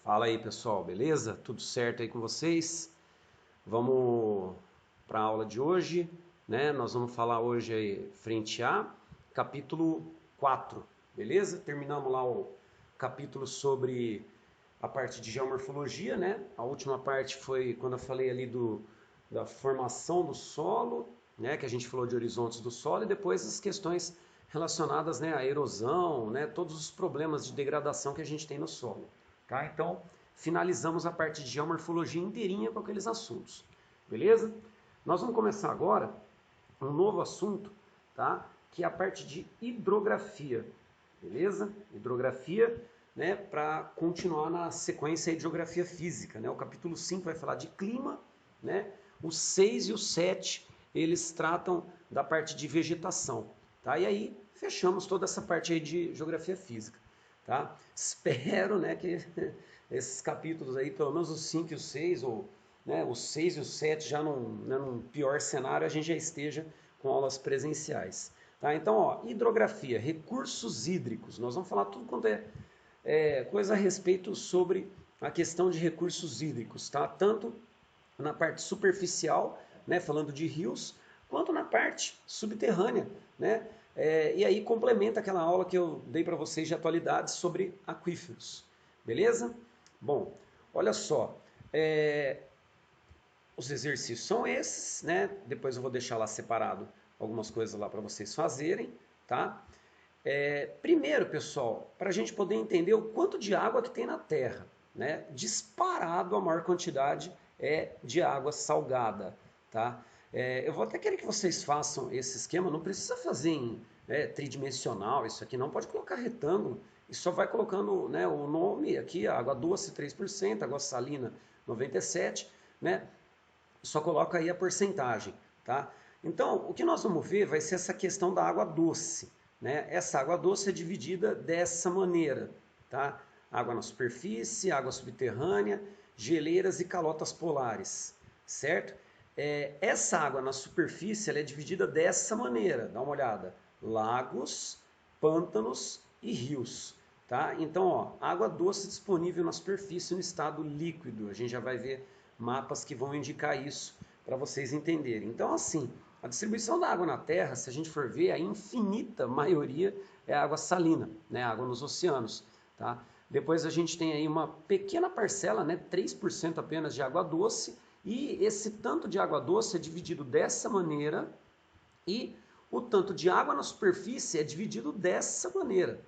Fala aí, pessoal, beleza? Tudo certo aí com vocês? Vamos para a aula de hoje, né? Nós vamos falar hoje aí, frente A, capítulo 4, beleza? Terminamos lá o capítulo sobre a parte de geomorfologia, né? A última parte foi quando eu falei ali da formação do solo, né? Que a gente falou de horizontes do solo e depois as questões relacionadas, né, à erosão, né? Todos os problemas de degradação que a gente tem no solo. Tá? Então, finalizamos a parte de geomorfologia inteirinha com aqueles assuntos. Beleza? Nós vamos começar agora um novo assunto, tá? Que é a parte de hidrografia. Beleza? Hidrografia, né? Para continuar na sequência de geografia física. Né? O capítulo 5 vai falar de clima, né? O 6 e o 7 eles tratam da parte de vegetação. Tá? E aí, fechamos toda essa parte aí de geografia física. Tá? Espero, né, que esses capítulos aí, pelo menos os 5 e o 6, ou né, os 6 e o 7 já num pior cenário, a gente já esteja com aulas presenciais. Tá? Então, ó, hidrografia, recursos hídricos. Nós vamos falar tudo quanto é coisa a respeito sobre a questão de recursos hídricos, tá? Tanto na parte superficial, né, falando de rios, quanto na parte subterrânea, né? E aí complementa aquela aula que eu dei para vocês de atualidades sobre aquíferos, beleza? Bom, olha só, os exercícios são esses, né? Depois eu vou deixar lá separado algumas coisas lá para vocês fazerem, tá? Primeiro, pessoal, para a gente poder entender o quanto de água que tem na Terra, né? Disparado a maior quantidade é de água salgada, tá? Eu vou até querer que vocês façam esse esquema, não precisa fazer em tridimensional, isso aqui não, pode colocar retângulo e só vai colocando, né, o nome aqui, água doce 3%, água salina 97%, né? Só coloca aí a porcentagem, tá? Então, o que nós vamos ver vai ser essa questão da água doce, né? Essa água doce é dividida dessa maneira, tá? Água na superfície, água subterrânea, geleiras e calotas polares, certo? Essa água na superfície ela é dividida dessa maneira, dá uma olhada: lagos, pântanos e rios, tá? Então, ó, água doce disponível na superfície no estado líquido. A gente já vai ver mapas que vão indicar isso para vocês entenderem. Então, assim, a distribuição da água na Terra, se a gente for ver, a infinita maioria é água salina, né? Água nos oceanos, tá? Depois a gente tem aí uma pequena parcela, né? 3% apenas de água doce, e esse tanto de água doce é dividido dessa maneira e o tanto de água na superfície é dividido dessa maneira,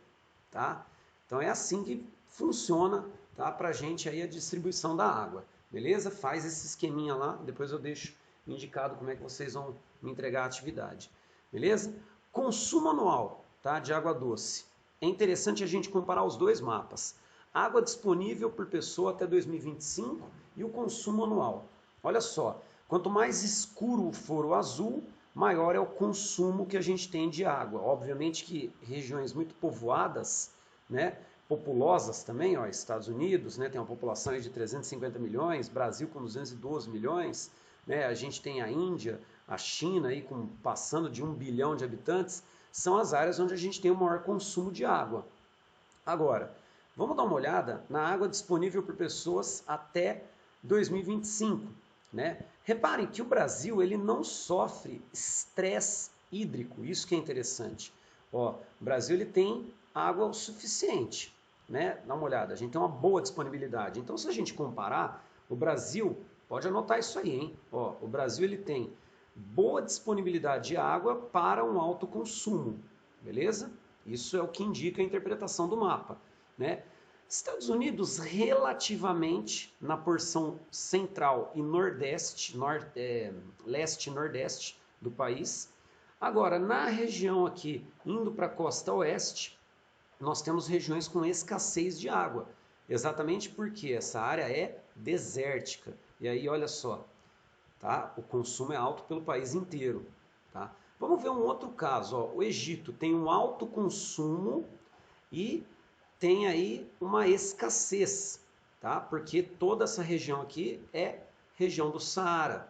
tá? Então é assim que funciona, tá? Para a gente aí a distribuição da água, beleza? Faz esse esqueminha lá, depois eu deixo indicado como é que vocês vão me entregar a atividade, beleza? Consumo anual, tá? De água doce. É interessante a gente comparar os dois mapas. Água disponível por pessoa até 2025 e o consumo anual. Olha só, quanto mais escuro for o azul, maior é o consumo que a gente tem de água. Obviamente que regiões muito povoadas, né, populosas também, ó, Estados Unidos, né, tem uma população de 350 milhões, Brasil com 212 milhões, né, a gente tem a Índia, a China aí passando de 1 bilhão de habitantes, são as áreas onde a gente tem o maior consumo de água. Agora, vamos dar uma olhada na água disponível por pessoas até 2025. Né? Reparem que o Brasil ele não sofre estresse hídrico, isso que é interessante. Ó, o Brasil ele tem água o suficiente, né? Dá uma olhada, a gente tem uma boa disponibilidade. Então, se a gente comparar, o Brasil, pode anotar isso aí, hein? Ó, o Brasil ele tem boa disponibilidade de água para um alto consumo, beleza? Isso é o que indica a interpretação do mapa, né? Estados Unidos, relativamente na porção central e nordeste, leste e nordeste do país. Agora, na região aqui, indo para a costa oeste, nós temos regiões com escassez de água, exatamente porque essa área é desértica. E aí, olha só, tá? O consumo é alto pelo país inteiro, tá? Vamos ver um outro caso, ó. O Egito tem um alto consumo e tem aí uma escassez, tá? Porque toda essa região aqui é região do Saara,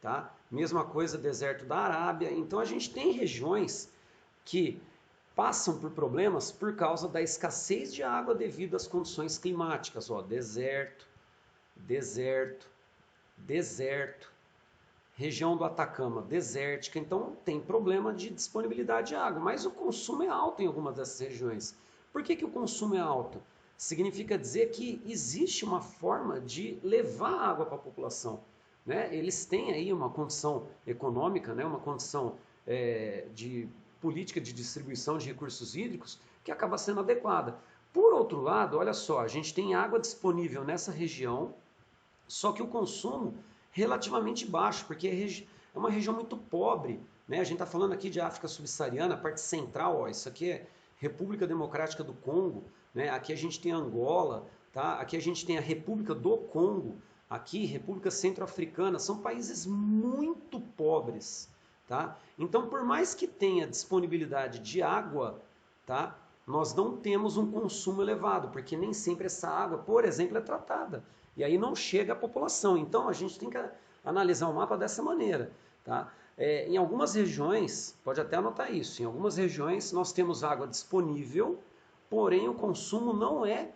tá? Mesma coisa deserto da Arábia. Então a gente tem regiões que passam por problemas por causa da escassez de água devido às condições climáticas. Ó, deserto, deserto, deserto. Região do Atacama, desértica, então tem problema de disponibilidade de água, mas o consumo é alto em algumas dessas regiões. Por que o consumo é alto? Significa dizer que existe uma forma de levar água para a população. Né? Eles têm aí uma condição econômica, né? Uma condição de política de distribuição de recursos hídricos que acaba sendo adequada. Por outro lado, olha só, a gente tem água disponível nessa região, só que o consumo relativamente baixo, porque é uma região muito pobre. Né? A gente está falando aqui de África Subsaariana, a parte central, ó, isso aqui é República Democrática do Congo, né? Aqui a gente tem Angola, tá? Aqui a gente tem a República do Congo, aqui República Centro-Africana, são países muito pobres. Tá? Então, por mais que tenha disponibilidade de água, tá? Nós não temos um consumo elevado, porque nem sempre essa água, por exemplo, é tratada. E aí não chega à população. Então a gente tem que analisar o mapa dessa maneira. Tá? Em algumas regiões, pode até anotar isso, em algumas regiões nós temos água disponível, porém o consumo não é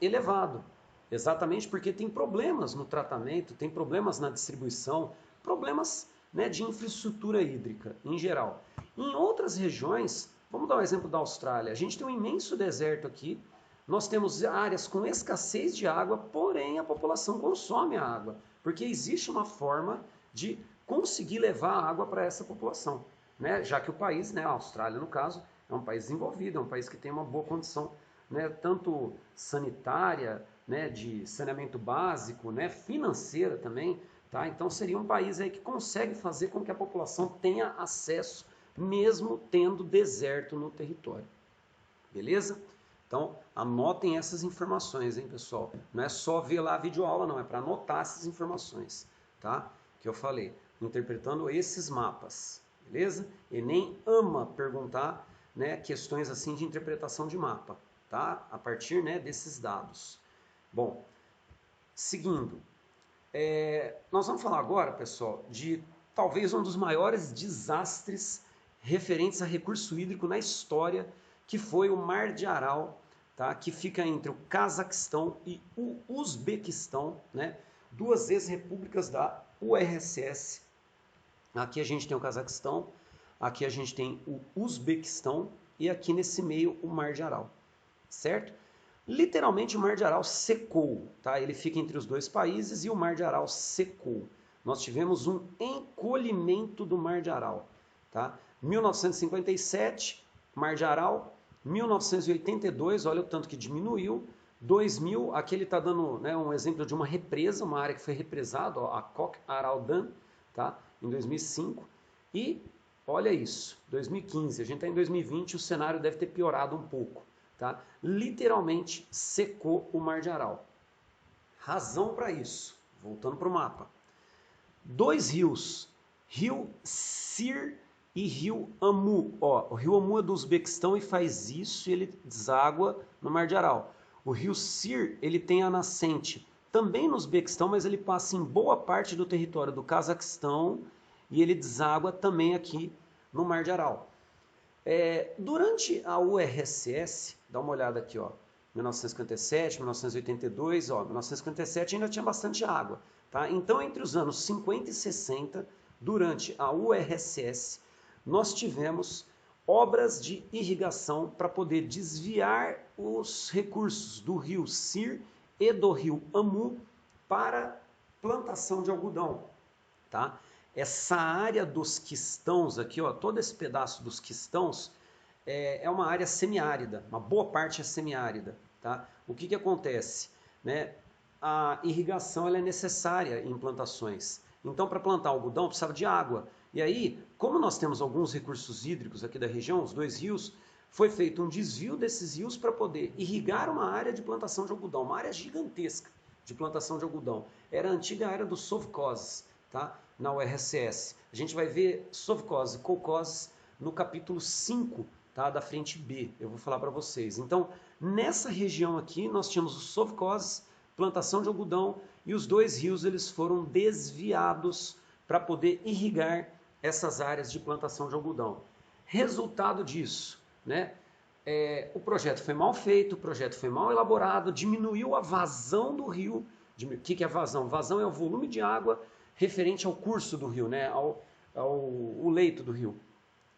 elevado. Exatamente porque tem problemas no tratamento, tem problemas na distribuição, problemas, né, de infraestrutura hídrica em geral. Em outras regiões, vamos dar um exemplo da Austrália, a gente tem um imenso deserto aqui, nós temos áreas com escassez de água, porém a população consome a água, porque existe uma forma de conseguir levar a água para essa população, né? Já que o país, né, a Austrália no caso, é um país desenvolvido, é um país que tem uma boa condição, né, tanto sanitária, né, de saneamento básico, né, financeira também, tá? Então seria um país aí que consegue fazer com que a população tenha acesso, mesmo tendo deserto no território. Beleza? Então, anotem essas informações, hein, pessoal? Não é só ver lá a videoaula, não. É para anotar essas informações, tá? Que eu falei, interpretando esses mapas, beleza? Enem ama perguntar, né, questões assim de interpretação de mapa, tá? A partir, né, desses dados. Bom, seguindo. Nós vamos falar agora, pessoal, de talvez um dos maiores desastres referentes a recurso hídrico na história, que foi o Mar de Aral, tá? Que fica entre o Cazaquistão e o Uzbequistão, né? Duas ex-repúblicas da URSS. Aqui a gente tem o Cazaquistão, aqui a gente tem o Uzbequistão e aqui nesse meio o Mar de Aral, certo? Literalmente o Mar de Aral secou, tá? Ele fica entre os dois países e o Mar de Aral secou. Nós tivemos um encolhimento do Mar de Aral, tá? 1957, Mar de Aral, 1982, olha o tanto que diminuiu, 2000, aqui ele está dando, né, um exemplo de uma represa, uma área que foi represada, ó, a Koch Aral Dam, tá? Em 2005, e olha isso, 2015, a gente está em 2020, o cenário deve ter piorado um pouco. Tá? Literalmente secou o Mar de Aral. Razão para isso, voltando para o mapa. Dois rios, Rio Sir e Rio Amu. Ó, o Rio Amu é do Uzbequistão e faz isso e ele deságua no Mar de Aral. O Rio Sir, ele tem a nascente também no Uzbequistão, mas ele passa em boa parte do território do Cazaquistão e ele deságua também aqui no Mar de Aral. Durante a URSS, dá uma olhada aqui, ó, 1957, 1982, ó, 1957 ainda tinha bastante água, tá? Então, entre os anos 50 e 60, durante a URSS, nós tivemos obras de irrigação para poder desviar os recursos do rio Sir e do rio Amu para plantação de algodão, tá? Essa área dos quistãos aqui, ó, todo esse pedaço dos quistãos é uma área semiárida, uma boa parte é semiárida, tá? O que acontece? Né? A irrigação ela é necessária em plantações. Então, para plantar algodão, precisava de água. E aí, como nós temos alguns recursos hídricos aqui da região, os dois rios, foi feito um desvio desses rios para poder irrigar uma área de plantação de algodão, uma área gigantesca de plantação de algodão. Era a antiga área dos sovkhozes, tá? Na URSS. A gente vai ver sovkhozes e kolkhozes no capítulo 5, tá? Da frente B, eu vou falar para vocês. Então, nessa região aqui, nós tínhamos os sovkhozes, plantação de algodão, e os dois rios eles foram desviados para poder irrigar essas áreas de plantação de algodão. Resultado disso, né? O projeto foi mal feito, o projeto foi mal elaborado, diminuiu a vazão do rio. O que é vazão? Vazão é o volume de água referente ao curso do rio, né? ao leito do rio.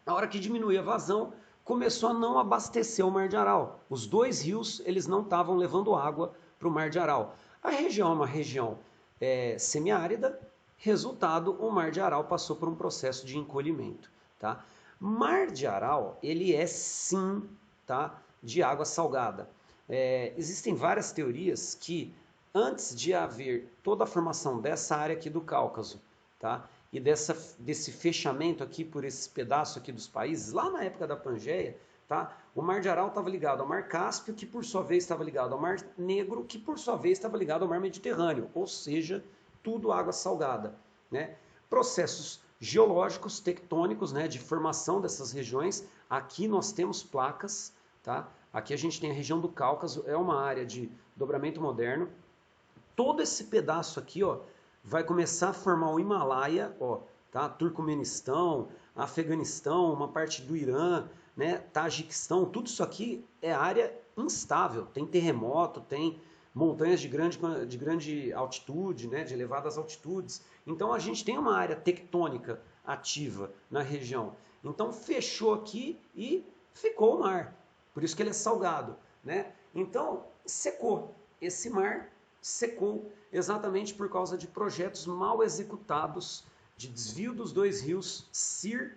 Na hora que diminuiu a vazão, começou a não abastecer o Mar de Aral. Os dois rios, eles não estavam levando água para o Mar de Aral. A região é uma região semiárida, resultado, o Mar de Aral passou por um processo de encolhimento. Tá? Mar de Aral, ele é sim, tá, de água salgada. Existem várias teorias que, antes de haver toda a formação dessa área aqui do Cáucaso, tá, e desse fechamento aqui por esse pedaço aqui dos países, lá na época da Pangeia, tá, o Mar de Aral estava ligado ao Mar Cáspio, que por sua vez estava ligado ao Mar Negro, que por sua vez estava ligado ao Mar Mediterrâneo, ou seja, tudo água salgada, né? Processos geológicos, tectônicos, né, de formação dessas regiões. Aqui nós temos placas, tá? Aqui a gente tem a região do Cáucaso, é uma área de dobramento moderno. Todo esse pedaço aqui, ó, vai começar a formar o Himalaia, ó, tá? Turcomenistão, Afeganistão, uma parte do Irã, né? Tajiquistão, tudo isso aqui é área instável, tem terremoto, tem montanhas de grande altitude, né? De elevadas altitudes. Então a gente tem uma área tectônica ativa na região. Então fechou aqui e ficou o mar. Por isso que ele é salgado, né? Então secou. Esse mar secou exatamente por causa de projetos mal executados de desvio dos dois rios Sir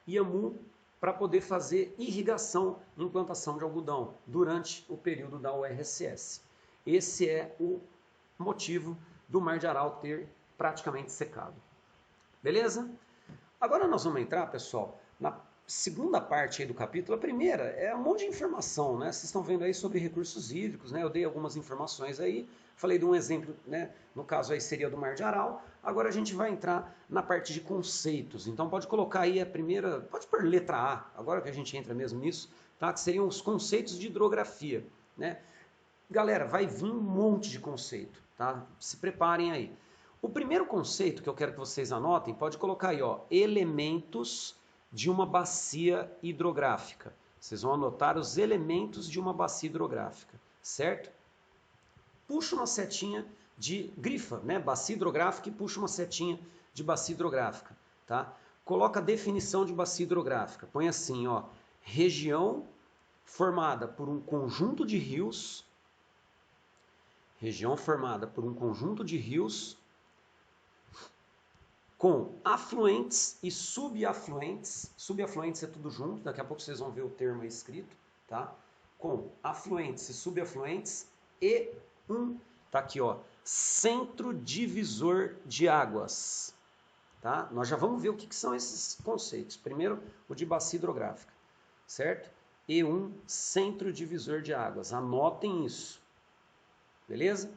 e Amu para poder fazer irrigação e implantação de algodão durante o período da URSS. Esse é o motivo do Mar de Aral ter praticamente secado. Beleza? Agora nós vamos entrar, pessoal, na segunda parte aí do capítulo. A primeira é um monte de informação, né? Vocês estão vendo aí sobre recursos hídricos, né? Eu dei algumas informações aí, falei de um exemplo, né? No caso aí seria do Mar de Aral. Agora a gente vai entrar na parte de conceitos. Então pode colocar aí a primeira, pode pôr letra A, agora que a gente entra mesmo nisso, tá? Que seriam os conceitos de hidrografia, né? Galera, vai vir um monte de conceito, tá? Se preparem aí. O primeiro conceito que eu quero que vocês anotem, pode colocar aí, ó, elementos de uma bacia hidrográfica. Vocês vão anotar os elementos de uma bacia hidrográfica, certo? Puxa uma setinha de grifa, né? Bacia hidrográfica, e puxa uma setinha de bacia hidrográfica, tá? Coloca a definição de bacia hidrográfica. Põe assim, ó, região formada por um conjunto de rios, com afluentes e subafluentes. Subafluentes é tudo junto, daqui a pouco vocês vão ver o termo aí escrito, tá? Com afluentes e subafluentes e tá aqui, ó, centro divisor de águas, tá? Nós já vamos ver o que são esses conceitos. Primeiro, o de bacia hidrográfica, certo? E centro divisor de águas. Anotem isso, beleza?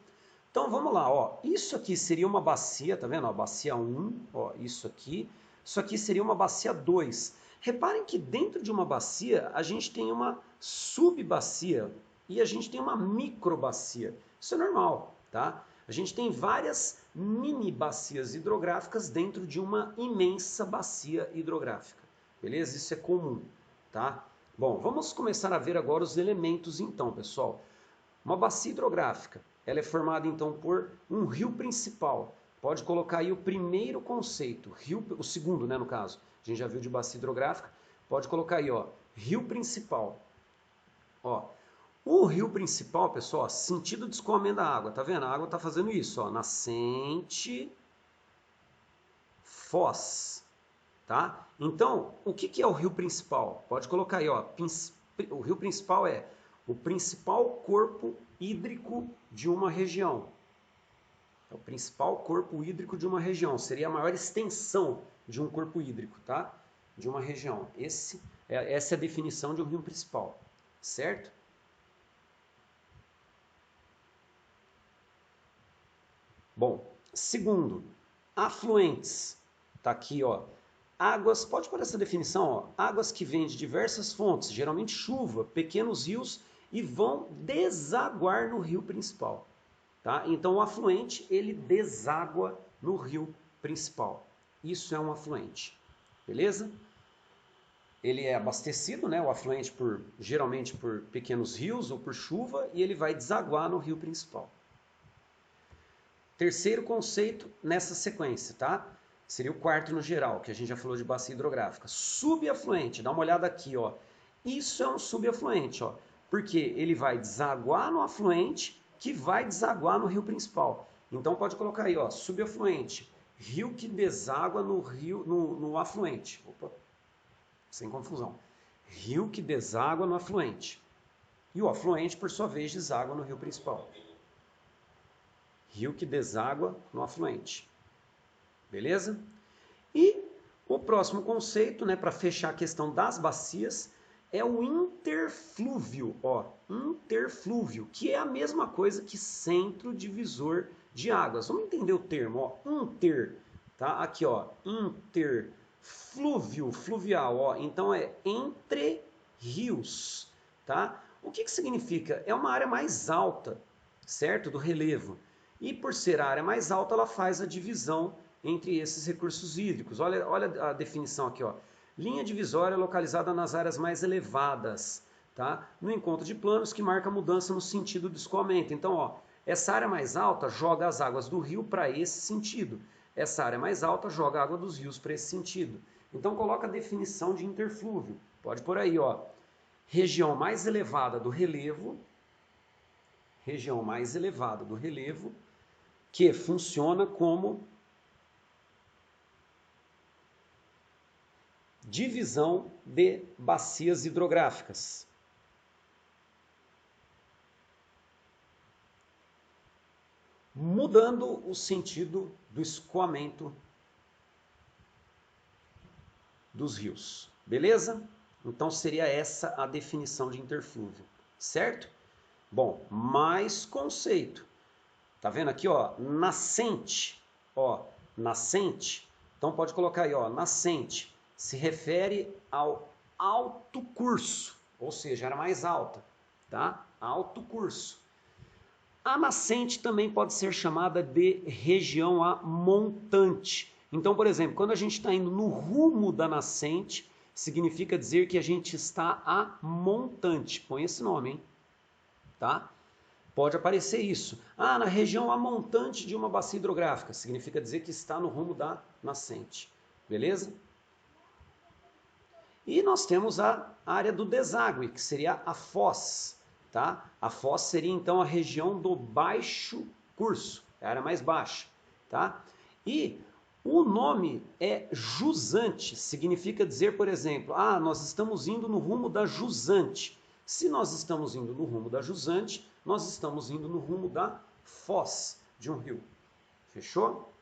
Então vamos lá, ó. Isso aqui seria uma bacia, tá vendo? Ó, bacia 1, ó, isso aqui seria uma bacia 2. Reparem que dentro de uma bacia a gente tem uma subbacia e a gente tem uma microbacia. Isso é normal, tá? A gente tem várias mini bacias hidrográficas dentro de uma imensa bacia hidrográfica. Beleza? Isso é comum, tá? Bom, vamos começar a ver agora os elementos então, pessoal. Uma bacia hidrográfica, ela é formada então por um rio principal. Pode colocar aí o primeiro conceito, o segundo, né, no caso. A gente já viu de bacia hidrográfica. Pode colocar aí, ó, rio principal. Ó, o rio principal, pessoal, ó, sentido de escoamento da água, tá vendo? A água tá fazendo isso, ó, nascente, foz, tá? Então, o que é o rio principal? Pode colocar aí, ó, o rio principal é o principal corpo hídrico de uma região. É o principal corpo hídrico de uma região. Seria a maior extensão de um corpo hídrico, tá? De uma região. Essa é a definição de um rio principal, certo? Bom, segundo, afluentes. Tá aqui, ó. Águas, pode pôr essa definição, ó. Águas que vêm de diversas fontes, geralmente chuva, pequenos rios, e vão desaguar no rio principal, tá? Então o afluente, ele deságua no rio principal. Isso é um afluente, beleza? ele é abastecido, né, o afluente, geralmente por pequenos rios ou por chuva, e ele vai desaguar no rio principal. Terceiro conceito nessa sequência, tá? Seria o quarto no geral, que a gente já falou de bacia hidrográfica. Subafluente, dá uma olhada aqui, ó. Isso é um subafluente, ó, porque ele vai desaguar no afluente, que vai desaguar no rio principal. Então pode colocar aí, ó, subafluente, rio que deságua no afluente. Opa, sem confusão. Rio que deságua no afluente. E o afluente, por sua vez, deságua no rio principal. Rio que deságua no afluente. Beleza? E o próximo conceito, né, para fechar a questão das bacias, é o interflúvio. Ó, interflúvio, que é a mesma coisa que centro divisor de águas. Vamos entender o termo, ó, inter, tá? Aqui, ó, interflúvio, fluvial, ó. Então é entre rios, tá? O que significa? É uma área mais alta, certo? Do relevo. E por ser a área mais alta, ela faz a divisão entre esses recursos hídricos. Olha a definição aqui, ó. Linha divisória localizada nas áreas mais elevadas, tá? No encontro de planos que marca a mudança no sentido do escoamento. Então, ó, essa área mais alta joga as águas do rio para esse sentido. Essa área mais alta joga a água dos rios para esse sentido. Então, coloca a definição de interflúvio. Pode por aí, ó. Região mais elevada do relevo, que funciona como divisão de bacias hidrográficas. Mudando o sentido do escoamento dos rios. Beleza? Então seria essa a definição de interflúvio, certo? Bom, mais conceito. Tá vendo aqui, ó, nascente, ó, nascente. Então pode colocar aí, ó, nascente. Se refere ao alto curso, ou seja, era mais alta, tá? Alto curso. A nascente também pode ser chamada de região a montante. Então, por exemplo, quando a gente está indo no rumo da nascente, significa dizer que a gente está a montante. Põe esse nome, hein? Tá? Pode aparecer isso. Ah, na região a montante de uma bacia hidrográfica. Significa dizer que está no rumo da nascente. Beleza? E nós temos a área do deságue, que seria a foz. Tá? A foz seria então a região do baixo curso, a área mais baixa. Tá? E o nome é jusante, significa dizer, por exemplo, ah, nós estamos indo no rumo da jusante. Se nós estamos indo no rumo da jusante, nós estamos indo no rumo da foz de um rio. Fechou?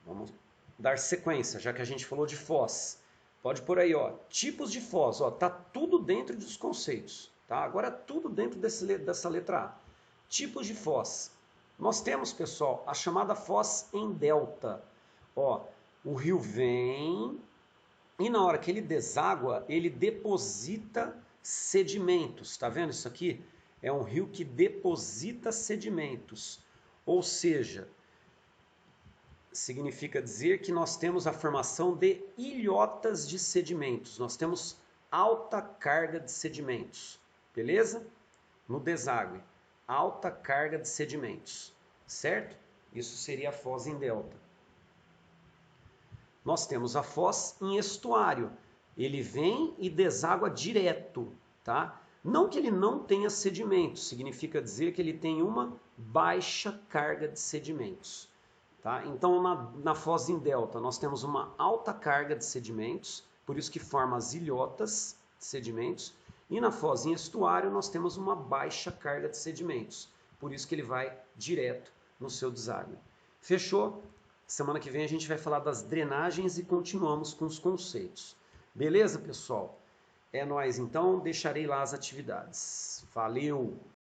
Vamos dar sequência, já que a gente falou de foz. Pode por aí, ó, tipos de foz, ó, tá tudo dentro dos conceitos, tá? Agora tudo dentro dessa letra A. Tipos de foz. Nós temos, pessoal, a chamada foz em delta. Ó, o rio vem e na hora que ele deságua, ele deposita sedimentos. Tá vendo isso aqui? É um rio que deposita sedimentos. Ou seja, significa dizer que nós temos a formação de ilhotas de sedimentos. Nós temos alta carga de sedimentos. Beleza? No deságue, alta carga de sedimentos. Certo? Isso seria a foz em delta. Nós temos a foz em estuário. Ele vem e deságua direto, tá? Não que ele não tenha sedimentos, significa dizer que ele tem uma baixa carga de sedimentos. Tá? Então, na foz em delta, nós temos uma alta carga de sedimentos, por isso que forma as ilhotas de sedimentos. E na foz em estuário, nós temos uma baixa carga de sedimentos, por isso que ele vai direto no seu deságue. Fechou? Semana que vem a gente vai falar das drenagens e continuamos com os conceitos. Beleza, pessoal? É nóis, então. Deixarei lá as atividades. Valeu!